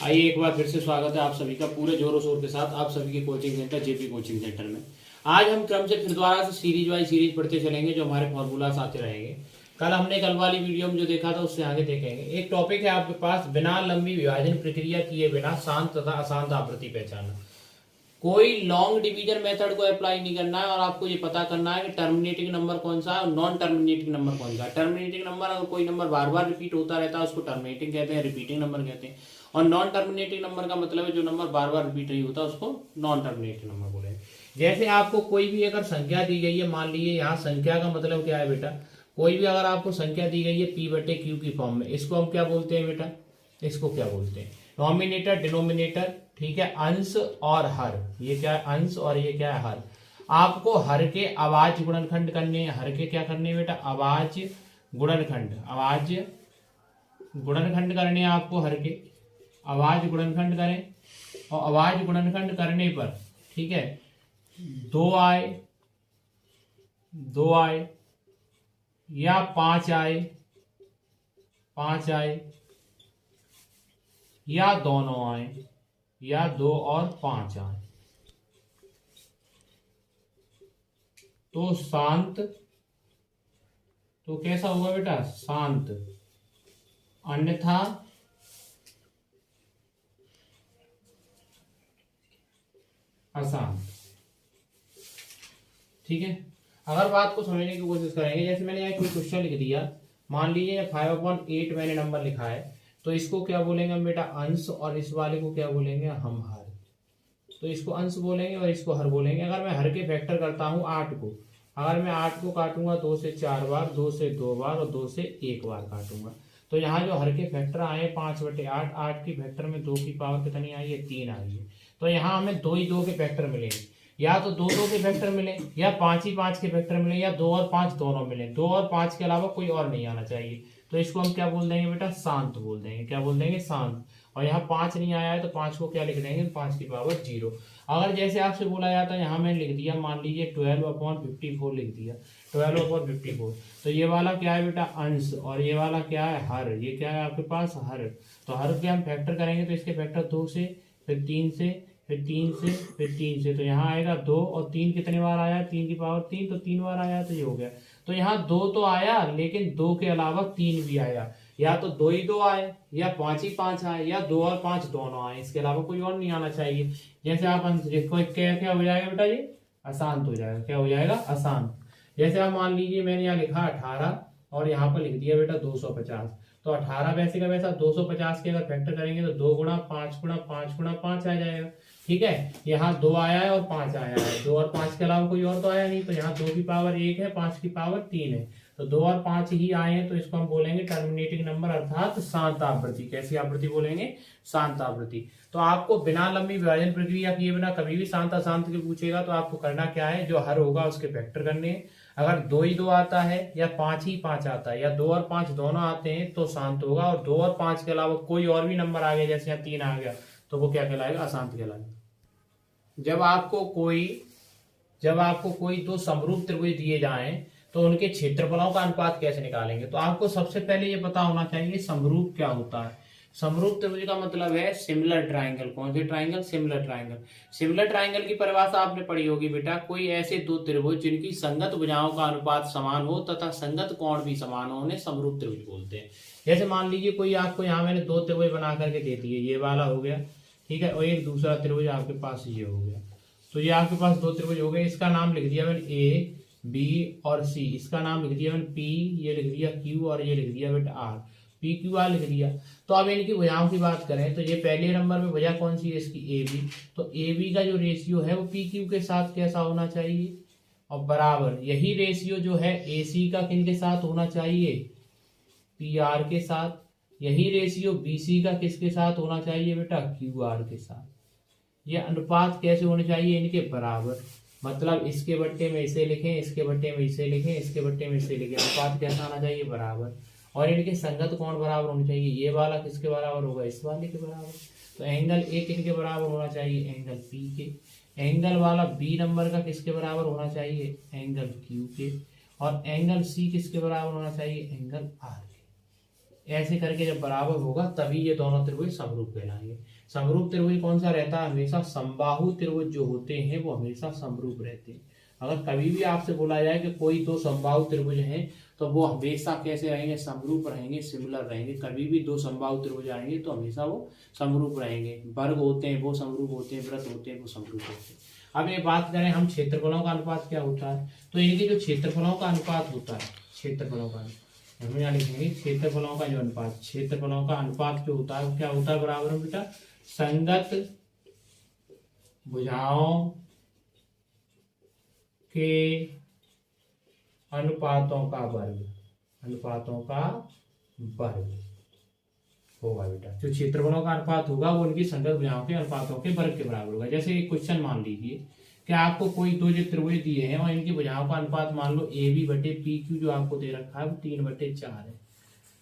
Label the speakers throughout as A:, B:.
A: आइए एक बार फिर से स्वागत है आप सभी का पूरे जोरों शोर के साथ आप सभी के coaching centre JP coaching centre में। आज हम क्रम से फिर दोबारा से सीरीज वाइज सीरीज पढ़ते चलेंगे जो हमारे फॉर्मूलास आते रहेंगे। कल वाली वीडियो में जो देखा था उससे आगे देखेंगे। एक टॉपिक है आपके पास, बिना लंबी विभाजन प्रक्रिया किए बिना शांत तथा अशांत आवृत्ति पहचानना। कोई लॉन्ग डिवीजन मेथड को अप्लाई नहीं करना है और आपको ये पता करना है कि टर्मिनेटिंग नंबर कौन सा है और नॉन टर्मिनेटिंग नंबर कौन सा है। टर्मिनेटिंग नंबर, अगर कोई नंबर बार बार रिपीट होता रहता है उसको टर्मिनेटिंग कहते हैं, रिपीटिंग नंबर कहते हैं। और नॉन टर्मिनेटिंग नंबर का मतलब है जो नंबर बार बार रिपीट नहीं होता उसको नॉन टर्मिनेटिंग नंबर बोलेंगे। जैसे आपको कोई भी अगर संख्या दी गई है, मान लीजिए यहाँ संख्या का मतलब क्या है बेटा, कोई भी अगर आपको संख्या दी गई है P/Q की फॉर्म में, इसको हम क्या बोलते हैं बेटा, इसको क्या बोलते हैं, नॉमिनेटर डिनोमिनेटर, ठीक है, अंश और हर। ये क्या है, अंश और ये क्या है, हर। आपको हर के अभाज्य गुणनखंड करने हैं। हर के क्या करने हैं बेटा, अभाज्य गुणनखंड, अभाज्य गुणनखंड करने हैं आपको। हर के अभाज्य गुणनखंड करें और अभाज्य गुणनखंड करने पर, ठीक है, 2 आए या 5 आए या दोनों आए या 2 और 5 आए तो शांत, तो कैसा होगा बेटा, शांत, अन्यथा अशांत। ठीक है, अगर बात को समझने की कोशिश करेंगे, जैसे मैंने यहाँ कोई क्वेश्चन लिख दिया, मान लीजिए 5/8 मैंने नंबर लिखा है, तो इसको क्या बोलेंगे हम बेटा, अंश, और इस वाले को क्या बोलेंगे हम, हर। तो इसको अंश बोलेंगे और इसको हर बोलेंगे। अगर मैं हर के फैक्टर करता हूँ 8 को, अगर मैं 8 को काटूंगा 2 से 4 बार, 2 से 2 बार और 2 से 1 बार काटूंगा, तो यहाँ जो हर के फैक्टर आए 5/8, 8 की फैक्टर में 2 की पावर कितनी आई है, 3 आई है। तो यहाँ हमें 2 ही 2 के फैक्टर मिलेंगे, या तो 2 2 के फैक्टर मिले या 5 ही 5 के फैक्टर मिले या 2 और 5 दोनों मिले। 2 और 5 के अलावा कोई और नहीं आना चाहिए। तो इसको हम क्या बोल देंगे बेटा, शांत बोल देंगे। क्या बोल देंगे, शांत। और यहाँ 5 नहीं आया है तो 5 को क्या लिख देंगे, 5 की पावर 0। अगर जैसे आपसे बोला जाता है, यहाँ मैंने लिख दिया, मान लीजिए 12/54 लिख दिया, 12/54, तो ये वाला क्या है बेटा, अंश, और ये वाला क्या है, हर। ये क्या है आपके पास, हर। तो हर के हम फैक्टर करेंगे तो इसके फैक्टर 2 से, फिर 3 से, फिर 3 से, फिर 3 से, तो यहाँ आएगा 2 और 3 कितने बार आया, 3 की पावर 3, तो 3 बार आया, तो ये हो गया। तो यहाँ 2 तो आया, लेकिन 2 के अलावा 3 भी आया, या तो 2 ही 2 आए या 5 ही 5 आए या 2 और 5 दोनों आए, इसके अलावा कोई और नहीं आना चाहिए। जैसे आप देखो क्या हो जाएगा बेटा, ये अशांत हो जाएगा। क्या हो जाएगा, अशांत। जैसे आप मान लीजिए मैंने यहाँ लिखा 18 और यहाँ पर लिख दिया बेटा 250, तो 18 वैसे का वैसा 250 के अगर फैक्टर करेंगे तो 2 गुणा 5 गुणा 5 गुणा 5 आ जाएगा। ठीक है, यहाँ 2 आया है और 5 आया है, 2 और 5 के अलावा कोई और तो आया नहीं, तो यहाँ 2 की पावर 1 है, 5 की पावर 3 है, तो 2 और 5 ही आए हैं, तो इसको हम बोलेंगे टर्मिनेटिंग नंबर, अर्थात शांत आवृत्ति। कैसी आवृत्ति बोलेंगे, शांत आवृत्ति। तो आपको बिना लंबी विभाजन प्रक्रिया किए बिना कभी भी शांत अशांत के पूछेगा तो आपको करना क्या है, जो हर होगा उसके फैक्टर करने हैं। अगर 2 ही 2 आता है या 5 ही 5 आता है या 2 और 5 दोनों आते हैं तो शांत होगा, और 2 और 5 के अलावा कोई और भी नंबर आ गया, जैसे यहाँ 3 आ गया, तो वो क्या कहलाएगा, अशांत कहलाएगा। जब आपको कोई 2 समरूप त्रिभुज दिए जाएं तो उनके क्षेत्रफलों का अनुपात कैसे निकालेंगे, तो आपको सबसे पहले ये पता होना चाहिए समरूप क्या होता है। समरूप त्रिभुज का मतलब है सिमिलर ट्राइंगल। कौन से triangle, similar triangle. Similar triangle की परिभाषा आपने पढ़ी होगी बेटा, कोई ऐसे 2 त्रिभुज जिनकी संगत भुजाओं का अनुपात समान हो तथा संगत कोण भी समान हो, उन्हें समरूप त्रिभुज बोलते हैं। जैसे मान लीजिए कोई आपको यहाँ मैंने 2 त्रिभुज बना करके दे दिए, ये वाला हो गया, ठीक है, और एक दूसरा त्रिभुज आपके पास ये हो गया, तो ये आपके पास 2 त्रिभुज हो गए। इसका नाम लिख दिया मैंने ए, बी और सी, इसका नाम लिख दिया मैंने पी, ये लिख दिया क्यू और ये लिख दिया बेटा आर, PQR लिख दिया। तो अब इनकी भुजाओं की बात करें तो ये पहले नंबर में भुजा कौन सी है, इसकी AB। तो AB का जो रेशियो है वो PQ के साथ कैसा होना चाहिए, और बराबर यही रेशियो जो है AC का किनके साथ होना चाहिए, PR के साथ। यही रेशियो BC का किसके साथ होना चाहिए बेटा, QR के साथ। ये अनुपात कैसे होने चाहिए, इनके बराबर, मतलब इसके बट्टे में इसे लिखें, इसके बट्टे में इसे लिखें, इसके बट्टे में इसे लिखें, अनुपात कैसा आना चाहिए, बराबर। और इनके संगत कोण बराबर होने चाहिए, ये वाला किसके बराबर होगा, इस वाले के बराबर। तो एंगल ए किसके बराबर होना चाहिए, एंगल P के। एंगल वाला B नंबर का किसके बराबर होना चाहिए, एंगल Q के। और एंगल C किसके बराबर होना चाहिए, एंगल R के। ऐसे करके जब बराबर होगा तभी ये दोनों त्रिभुज समरूप कहलाएंगे। समरूप त्रिभुज कौन सा रहता है? हमेशा समबाहु त्रिभुज जो होते हैं वो हमेशा समरूप रहते हैं। अगर कभी भी आपसे बोला जाए कि कोई दो समबाहु त्रिभुज हैं तो वो हमेशा कैसे रहेंगे? समरूप रहेंगे, सिमिलर रहेंगे। कभी भी दो समबाहु त्रिभुज आएंगे तो हमेशा वो समरूप रहेंगे। वर्ग होते हैं वो समरूप होते हैं, वृत्त होते हैं वो समरूप होते हैं। अब ये बात करें हम क्षेत्रफलों का अनुपात क्या होता है, तो इनके जो क्षेत्रफलों का अनुपात होता है, क्षेत्रफलों का हम यहाँ लिखेंगे क्षेत्रफलों का जो अनुपात, क्षेत्रफलों का अनुपात जो होता है वो क्या होता है? बराबर में बेटा संगत भुजाओं के अनुपातों का वर्ग, अनुपातों का वर्ग होगा बेटा। जो क्षेत्रफलों का अनुपात होगा वो उनकी संगत भुजाओं के अनुपातों के वर्ग के बराबर होगा। जैसे एक क्वेश्चन मान लीजिए कि आपको कोई दो जो त्रिभुज दिए हैं और इनकी भुजाओं का अनुपात मान लो ए बी बटे पी क्यू जो आपको दे रखा है वो 3/4 है।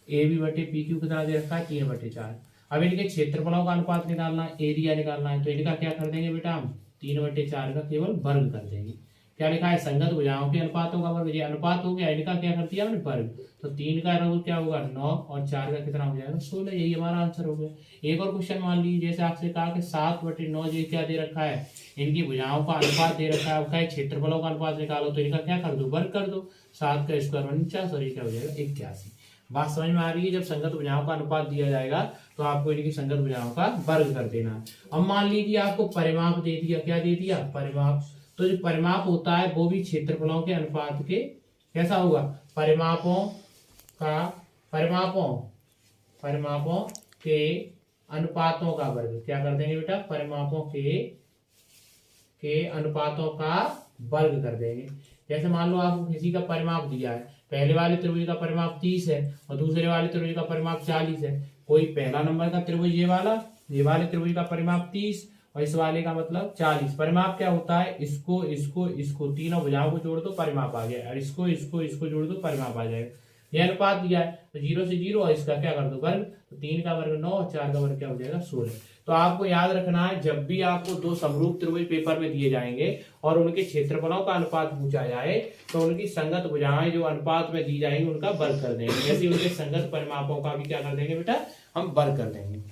A: ए बी बटे पी क्यू कितना दे रखा है? 3/4। अब इनके क्षेत्रफलों का अनुपात निकालना है, एरिया निकालना है, तो इनका क्या कर देंगे बेटा? हम 3/4 का केवल वर्ग कर देंगे। क्या लिखा है? संगत भुजाओं के अनुपातों का वर्ग। ये अनुपात हो गया, इनका क्या कर दिया हमने? वर्ग। तो 3 का वर्ग क्या होगा? 9 और 4 का कितना हो जाएगा? 16। यही हमारा आंसर हो गया। एक और क्वेश्चन मान लीजिए, जैसे आपसे कहा कि 7/9 जो क्या दे रखा है? इनकी भुजाओं का अनुपात दे रखा है, क्या क्षेत्रफलों का अनुपात निकालो, तो इनका क्या कर दो? वर्ग कर दो। 7 का स्क्वायर 49 और ये क्या हो जाएगा? 81। बात समझ में आ रही है? जब संगत भुजाओं का अनुपात दिया जाएगा तो आपको इनकी संगत भुजाओं का वर्ग कर देना है। अब मान लीजिए आपको परिमाप दे दिया, क्या दे दिया? परिमाप। तो जो परिमाप होता है वो भी क्षेत्रफलों के अनुपात के कैसा होगा? परिमापों के अनुपातों का वर्ग। क्या कर देंगे बेटा? परिमापों के अनुपातों का वर्ग कर देंगे। जैसे मान लो आपको किसी का परिमाप दिया है, पहले वाले त्रिभुज का परिमाप 30 है और दूसरे वाले त्रिभुज का परिमाप 40 है। कोई पहला नंबर का त्रिभुज ये वाले त्रिभुज का परिमाप 30 और इस वाले का मतलब 40। परिमाप क्या होता है? इसको तीनों भुजाओं को जोड़ दो, परिमाप आ गया, और इसको जोड़ दो, परिमाप आ जाएगा। यह अनुपात दिया है तो 0 से 0 और इसका क्या कर दो? वर्ग। तो 3 का वर्ग 9 और 4 का वर्ग क्या हो जाएगा? 16। तो आपको याद रखना है, जब भी आपको दो समरूप त्रिभुज पेपर में दिए जाएंगे और उनके क्षेत्रफलों का अनुपात पूछा जाए तो उनकी संगत भुजाएं जो अनुपात में दी जाएंगी उनका वर्ग कर देंगे। जैसे उनके संगत परिमापों का भी क्या कर देंगे बेटा? हम वर्ग कर देंगे।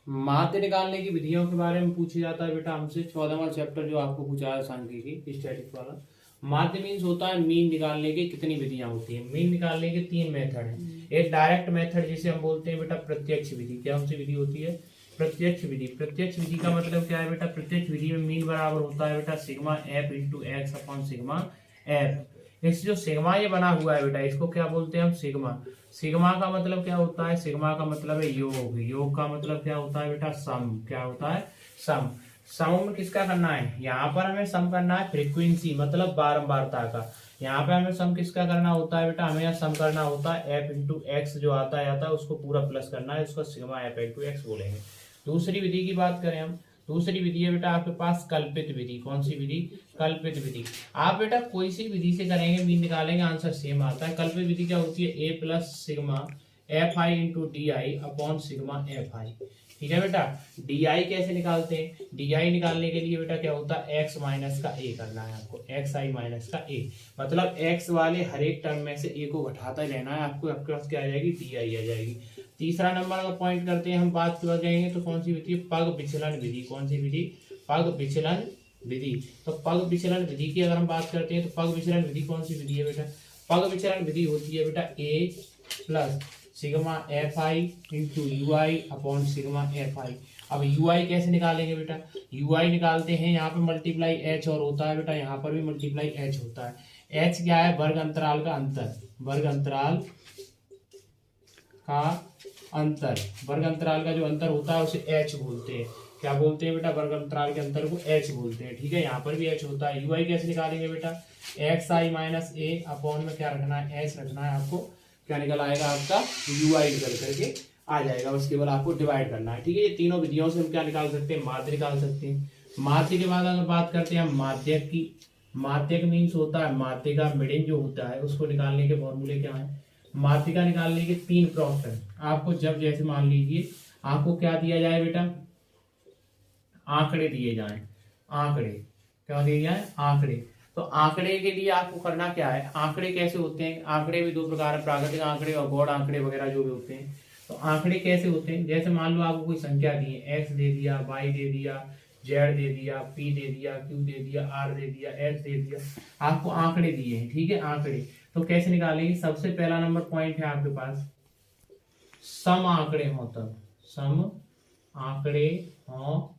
A: माध्य निकालने की विधियों के बारे में पूछा जाता है बेटा हमसे। 14वां चैप्टर जो आपको पूछा है सांख्यिकी स्टैटिस्टिक्स वाला। माध्य मीन्स होता है मीन निकालने की कितनी विधियां होती हैं? मीन निकालने के 3 मेथड हैं। एक डायरेक्ट मेथड जिसे हम बोलते हैं बेटा प्रत्यक्ष विधि। क्या उनसे विधि होती है? प्रत्यक्ष विधि। प्रत्यक्ष विधि का मतलब क्या है बेटा? प्रत्यक्ष विधि में मीन बराबर होता है बेटा sigma F into x upon sigma F. इस जो सिग्मा ये बना हुआ है बेटा इसको क्या बोलते हैं हम? सिग्मा। सिग्मा का मतलब क्या होता है? सिग्मा का मतलब है योग। योग का मतलब क्या होता है बेटा? सम। क्या होता है? सम। सम में किसका करना है? यहाँ पर हमें सम करना है फ्रीक्वेंसी मतलब बारंबारता का। यहाँ पे हमें सम किसका करना होता है बेटा? हमें यहाँ सम करना होता है एफ इंटू एक्स जो आता है उसको पूरा प्लस करना है, उसको सिग्मा एफ इंटू एक्स बोलेंगे। दूसरी विधि की बात करें हम, दूसरी विधि है बेटा आपके पास कल्पित विधि। कौन सी विधि? कल्पित विधि। आप बेटा कोई सी विधि से करेंगे मीन निकालेंगे आंसर सेम आता है। कल्पित विधि क्या होती है? A plus sigma f i into d i upon sigma f i. ठीक है बेटा। डी आई कैसे निकालते हैं? डी आई निकालने के लिए बेटा क्या होता है? एक्स माइनस का ए करना है आपको, एक्स आई माइनस का ए। मतलब एक्स वाले हर एक टर्म में से ए को घटाता रहना है आपको, आपके पास क्या आ जाएगी? डी आई आ जाएगी। तीसरा नंबर अगर पॉइंट करते हैं हम बात कर जाएंगे तो कौन सी विधि? पग विचलन विधि। कौन सी विधि? पग विचलन विधि। तो पग विचलन विधि की अगर हम बात करते हैं तो पग विचलन विधि कौन सी विधि है बेटा? पग विचलन विधि होती है बेटा A plus sigma f i into u i upon sigma f i. अब यू आई कैसे निकालेंगे बेटा? यू आई निकालते हैं यहाँ पे मल्टीप्लाई एच और होता है बेटा, यहाँ पर भी मल्टीप्लाई एच होता है। एच क्या है? वर्ग अंतराल का अंतर। वर्ग अंतराल का अंतर। वर्ग अंतराल का जो अंतर होता है उसे एच बोलते हैं। क्या बोलते हैं बेटा? वर्ग अंतराल के अंतर को एच बोलते हैं। ठीक है, यहाँ पर भी एच होता है। यू आई कैसे निकालेंगे बेटा? एक्स आई माइनस ए अपॉन में क्या रखना है? एच रखना है आपको। क्या निकल आएगा आपका? यू आई निकल करके आ जाएगा, बस केवल आपको डिवाइड करना है। ठीक है, ये तीनों विधियों से हम क्या निकाल सकते हैं? माध्य निकाल सकते हैं। माध्य के बाद अगर बात करते हैं हम माध्यक की। माध्यक मीन्स होता है माध्य का मिडिन जो होता है उसको निकालने के फॉर्मूले क्या है? माध्यिका निकालने के 3 प्रॉपर्टी आपको, जब जैसे मान लीजिए आपको क्या दिया जाए बेटा? आंकड़े दिए जाएं। आंकड़े क्या दिए जाए? आंकड़े। तो आंकड़े के लिए आपको करना क्या है, आंकड़े कैसे होते हैं, आंकड़े भी दो प्रकार है, प्राकृतिक आंकड़े और गौड़ आंकड़े वगैरह जो भी होते हैं। तो आंकड़े कैसे होते हैं, जैसे मान लो आपको कोई संख्या दी है, x दे दिया, y दे दिया, z दे दिया, p दे दिया, q दे दिया, r दे दिया, s दे दिया, आपको आंकड़े दिए हैं, ठीक है। आंकड़े तो कैसे निकालेंगे, सबसे पहला नंबर पॉइंट है आपके पास, सम आंकड़े हो तब, सम आंकड़े हो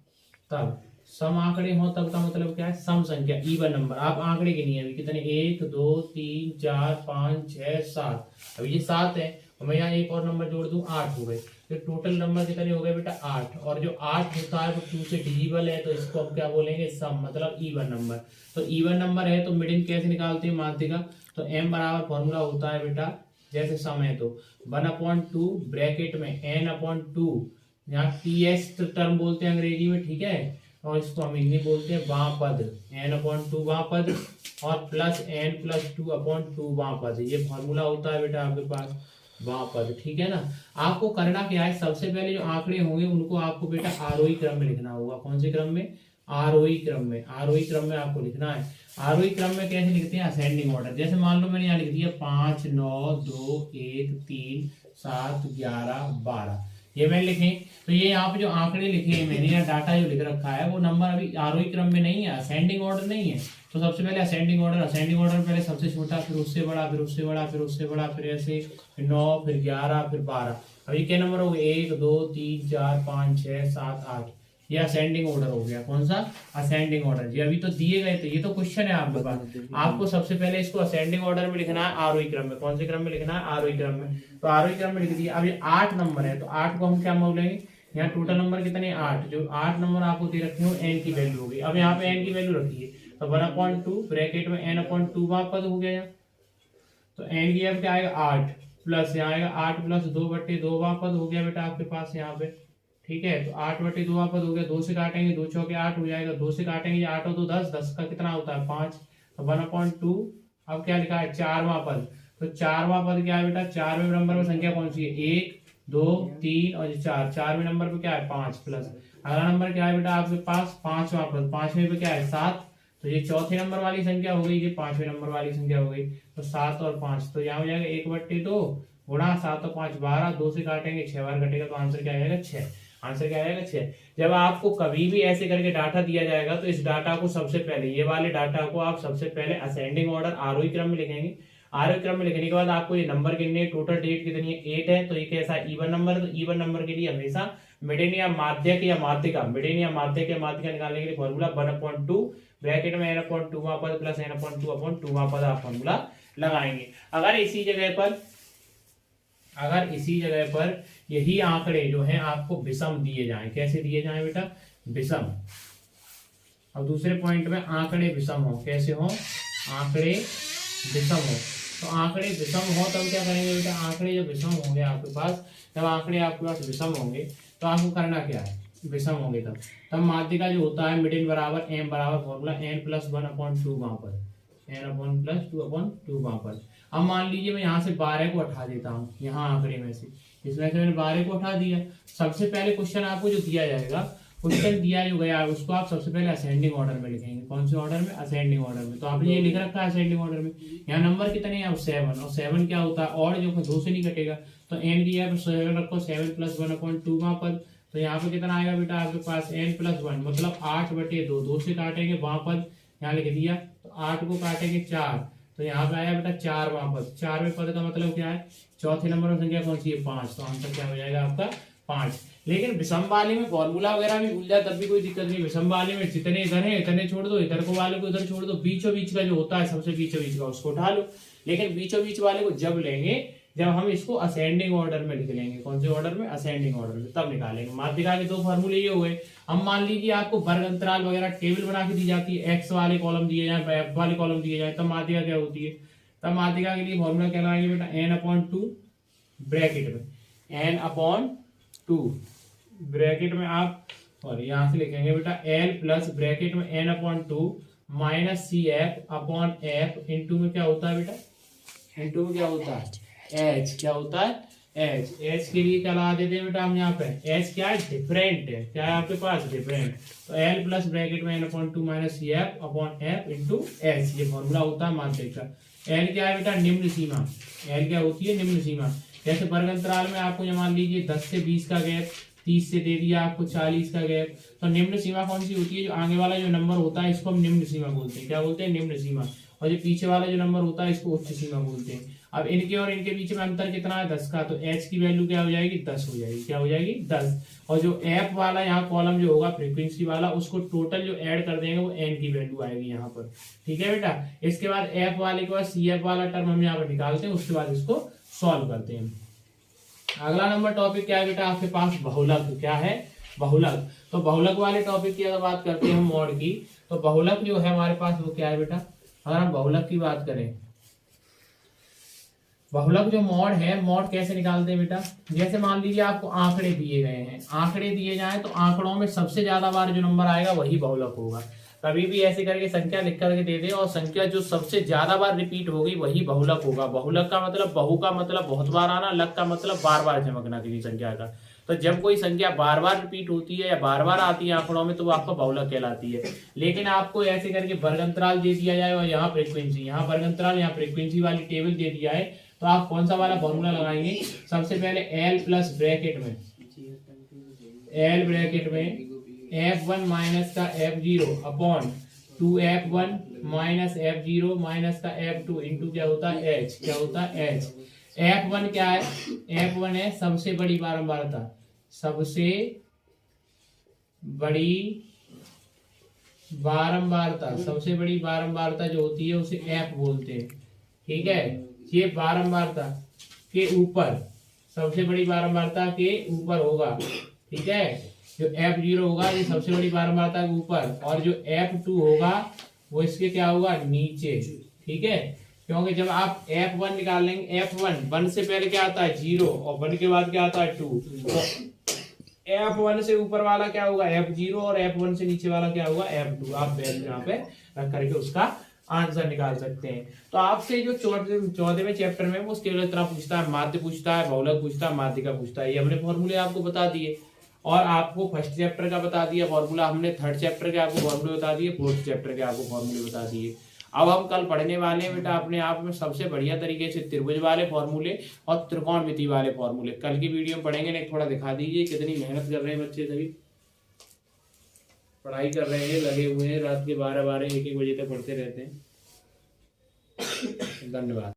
A: तब, सम आंकड़े हो तब का मतलब क्या है, सम संख्या इवन नंबर, आप आंकड़े गिनिए अभी कितने, 1 2 3 4 5 6 7, अभी ये 7 है और मैं यहाँ एक और नंबर जोड़ दूं 8 हो गए, तो टोटल नंबर कितने हो गए बेटा 8, और जो 8 होता है वो 2 से डिविजिबल है, तो इसको हम क्या बोलेंगे, सम, मतलब इवन नंबर। तो इवन नंबर है तो मिडिल कैसे निकालते हैं माध्यिका, तो m बराबर फॉर्मूला होता है बेटा, जैसे सम है तो 1/2 ब्रैकेट में n/2, यहाँ ts टर्म बोलते हैं अंग्रेजी में, ठीक है, और इसको हम हिंदी बोलते हैं बापद, n/2 बापद और प्लस n+2/2 बापद, ये फॉर्मूला होता है बेटा आपके पास बापद, ठीक है ना। आपको करना क्या है, सबसे पहले जो आंकड़े होंगे उनको आपको बेटा आरोही क्रम में लिखना होगा, कौन से क्रम में, आरोही क्रम में, आरोही क्रम में आपको लिखना है। आरोही क्रम में कैसे लिखते हैं, असेंडिंग ऑर्डर, जैसे मान लो मैंने यहाँ लिख दिया 5 9 2 1 3 7 11 12, ये मैंने लिखे, तो ये यहाँ पे जो आंकड़े लिखे हैं मैंने, या डाटा जो लिख रखा है वो नंबर अभी आरोही क्रम में नहीं है, असेंडिंग ऑर्डर नहीं है। तो सबसे पहले असेंडिंग ऑर्डर, असेंडिंग ऑर्डर पहले सबसे छोटा, फिर उससे बड़ा, फिर उससे बड़ा, फिर उससे बड़ा, फिर ऐसे 9, फिर 11, फिर 12, अब ये क्या नंबर हो गए, 1 2 3 4 5 6 7 8, ये असेंडिंग ऑर्डर हो गया, कौन सा, असेंडिंग ऑर्डर। जी अभी तो दिए गए थे, ये तो क्वेश्चन है आपके पास, आपको सबसे पहले इसको असेंडिंग ऑर्डर में लिखना है, आरोही क्रम में, कौन से क्रम में लिखना है, आरोही क्रम में। तो आरोही क्रम में लिख दिया। अब ये 8 नंबर है तो 8 को हम क्या बोलेंगे, यहाँ टोटल नंबर कितने 8, जो 8 नंबर आपको दे रखे हो n की वैल्यू होगी, अब यहाँ पे n की वैल्यू रखिए, तो 1/2 ब्रैकेट में n/2 पद हो गया, तो n की अब क्या आएगा 8, प्लस यहाँ आएगा 8 + 2/2 पद हो गया बेटा आपके पास यहाँ पे, ठीक है। तो 8/2 पद हो गया, 2 से काटेंगे, 2 चौके 8 हो जाएगा, 2 से काटेंगे 8 और 2 10, 10 का कितना होता है 5, तो 1/2, अब क्या लिखा है 4वां पद, तो 4वां पद क्या है बेटा, 4वें नंबर में संख्या कौन सी है, 1 2 3 और 4, 4वें नंबर पे क्या है 5, प्लस अगला नंबर क्या है बेटा आपके पास 5वां पद, 5वें पे क्या है 7, तो ये चौथे नंबर वाली संख्या हो गई, ये 5वें नंबर वाली संख्या हो गई, तो 7 और 5, तो यहाँ हो जाएगा 1/2 गुणा 7 और 5 12, 2 से काटेंगे 6 बार कटेगा, तो आंसर क्या आएगा 6, आंसर क्या आएगा 6। जब आपको कभी भी ऐसे करके डाटा दिया जाएगा तो इस डाटा को सबसे पहले, ये वाले डाटा को आप सबसे पहले असेंडिंग ऑर्डर आरोही क्रम में लिखेंगे, आरोही क्रम में लिखने के बाद आपको ये नंबर गिनने, टोटल डेट कितनी है 8 है, तो ये कैसा इवन नंबर है, तो इवन नंबर के लिए हमेशा मिडियन या माध्यक या माध्यिका, मिडियन या माध्यक या माध्यिका निकालने के लिए फॉर्मूला 1/2 ब्रैकेट में n/2 पद प्लस n/2/2 पद आप फॉर्मूला लगाएंगे। अगर इसी जगह पर यही आंकड़े जो हैं आपको विषम दिए जाएं, कैसे दिए जाएं बेटा, विषम, अब दूसरे पॉइंट में आंकड़े विषम हो, कैसे हो, आंकड़े विषम हो, तो आंकड़े विषम हो तब क्या करेंगे बेटा, आंकड़े जब विषम होंगे आपके पास, जब आंकड़े आपके पास विषम होंगे तो आपको करना क्या है, विषम होंगे तब माध्यिका जो होता है मिडिल बराबर m बराबर फॉर्मूला n+1/2 पर, n+2/2 पर। अब मान लीजिए मैं यहाँ से 12 को हटा देता हूँ, यहाँ आंकड़े में से, इसमें से मैंने 12 को हटा दिया। सबसे पहले क्वेश्चन आपको जो दिया जाएगा, क्वेश्चन दिया जो गया है उसको आप सबसे पहले असेंडिंग ऑर्डर में लिखेंगे, कौन से ऑर्डर में, असेंडिंग ऑर्डर में। तो आपने ये लिख रखा है असेंडिंग ऑर्डर में, यहाँ नंबर कितने हैं 7, और 7 क्या होता है और जो 2 से नहीं कटेगा, तो n की है 7 रखो, 7 + 1/2 पद, तो यहाँ पे कितना आएगा बेटा आपके पास n+1, मतलब 8/2, 2 से काटेंगे वहां पद यहाँ लिख दिया, तो 8 को काटेंगे 4, तो यहाँ पे आया बेटा 4वां पद, 4वें पद का मतलब क्या है, चौथे नंबर में संख्या कौन सी है 5, तो आंसर क्या हो जाएगा आपका 5। लेकिन विषम वाले में फॉर्मूला वगैरह भी भूल जाए तब भी कोई दिक्कत नहीं, विषम वाले में जितने इधर है इतने छोड़ दो, इधर को वाले को इधर छोड़ दो, बीचों बीच का जो होता है सबसे बीचों बीच का उसको उठा लो। लेकिन बीचों बीच वाले को जब लेंगे जब हम इसको असेंडिंग ऑर्डर में लिख लेंगे, कौन से ऑर्डर में, असेंडिंग ऑर्डर में, तब निकालेंगे। माध्यिका के 2 फॉर्मूले ये हुए। हम मान लीजिए आपको वर्ग अंतराल वगैरह टेबल बना के दी जाती है, एक्स वाले कॉलम दिए जाए, एफ वाले कॉलम दिए जाए, तब माध्यिका क्या होती है, तब माध्यिका के लिए फॉर्मूला क्या लगाएंगे बेटा, n/2 ब्रैकेट में, n/2 ब्रैकेट में आप, और यहां से लिखेंगे बेटा l प्लस ब्रैकेट में n/2 माइनस CF/F इंटू में क्या होता है बेटा, इंटू में क्या होता है h, क्या होता है एच। एच के लिए क्या लगा देते हैं बेटा हम यहाँ पे, एच क्या है, डिफरेंट है, क्या है आपके पास, डिफरेंट। तो एल प्लस ब्रैकेट में n/2 minus F upon F into H, ये फॉर्मूला होता है माध्यक का। एल क्या है बेटा, निम्न सीमा। एल क्या होती है, निम्न सीमा। जैसे वर्ग अंतराल में आपको ये मान लीजिए 10 से 20 का गैप, 30 से दे दिया आपको 40 का गैप, तो निम्न सीमा कौन सी होती है, जो आगे वाला जो नंबर होता है इसको हम निम्न सीमा बोलते हैं, क्या बोलते हैं, निम्न सीमा। और जो पीछे वाला जो नंबर होता है इसको उच्च सीमा बोलते हैं। अब इनके और इनके बीच में अंतर कितना है, 10 का, तो h की वैल्यू क्या हो जाएगी, 10 हो जाएगी, क्या हो जाएगी, 10। और जो f वाला यहाँ कॉलम जो होगा फ्रीक्वेंसी वाला, उसको टोटल जो ऐड कर देंगे वो n की वैल्यू आएगी यहाँ पर, ठीक है बेटा। इसके बाद f वाले के बाद cf वाला टर्म हम यहाँ पर निकालते हैं, उसके बाद इसको सॉल्व करते हैं। अगला नंबर टॉपिक क्या है बेटा आपके पास, बहुलक। क्या है, बहुलक। तो बहुलक वाले टॉपिक की अगर बात करते हैं हम मॉड की, तो बहुलक जो है हमारे पास वो क्या है बेटा, अगर हम बहुलक की बात करें, बहुलक जो मॉड है, मॉड कैसे निकालते हैं बेटा, जैसे मान लीजिए आपको आंकड़े दिए गए हैं, आंकड़े दिए जाए तो आंकड़ों में सबसे ज्यादा बार जो नंबर आएगा वही बहुलक होगा। कभी भी ऐसे करके संख्या लिख करके दे दे और संख्या जो सबसे ज्यादा बार रिपीट होगी वही बहुलक होगा। बहुलक का मतलब, बहु का मतलब बहुत बार आना, लक का मतलब बार बार चमकना किसी संख्या का। तो जब कोई संख्या बार बार रिपीट होती है या बार बार आती है आंकड़ों में तो वो आपको बहुलक कहलाती है। लेकिन आपको ऐसे करके वर्ग अंतराल दे दिया जाए और यहाँ फ्रीक्वेंसी, यहाँ वर्ग अंतराल, यहाँ फ्रीक्वेंसी वाली टेबल दे दिया है, तो आप कौन सा वाला फॉर्मूला लगाएंगे, सबसे पहले एल प्लस ब्रैकेट में, एल ब्रैकेट में f1 माइनस का f0 upon 2f1 minus f0 minus का f2 इंटू क्या होता है h, क्या होता है h। f1 क्या है, f1 है सबसे बड़ी बारंबारता, सबसे बड़ी बारंबारता, सबसे बड़ी बारंबारता जो होती है उसे f बोलते हैं, ठीक है। ये बारंबारता के ऊपर, सबसे बड़ी बारंबारता के ऊपर होगा, ठीक है। जो f0 होगा ये सबसे बड़ी बारंबारता के ऊपर, और जो f2 होगा वो इसके क्या होगा, नीचे, ठीक है। क्योंकि जब आप f1 निकाल लेंगे, f1 1 से पहले क्या आता है 0 और 1 के बाद क्या आता है 2, तो f1 से ऊपर वाला क्या होगा f0 और f1 से नीचे वाला क्या होगा f2। आप वैल्यू यहाँ पे रख करके उसका आंसर निकाल सकते हैं। तो आपसे जो 14वें चैप्टर में वो उसके तरह पूछता है, माध्य पूछता है, बहुलक पूछता है, माध्यिका पूछता है। ये हमने फॉर्मूले आपको बता दिए और आपको फर्स्ट चैप्टर का बता दिया फॉर्मूला हमने, थर्ड चैप्टर के आपको फॉर्मूले बता दिए, फोर्थ चैप्टर के आपको फॉर्मूले बता दिए। अब हम कल पढ़ने वाले हैं बेटा अपने आप में सबसे बढ़िया तरीके से त्रिभुज वाले फॉर्मूले और त्रिकोणमिति वाले फॉर्मूले। कल की वीडियो में पढ़ेंगे। नहीं थोड़ा दिखा दीजिए कितनी मेहनत कर रहे हैं बच्चे, सभी पढ़ाई कर रहे हैं, लगे हुए हैं, रात के 12-12 1-1 बजे तक पढ़ते रहते हैं। धन्यवाद।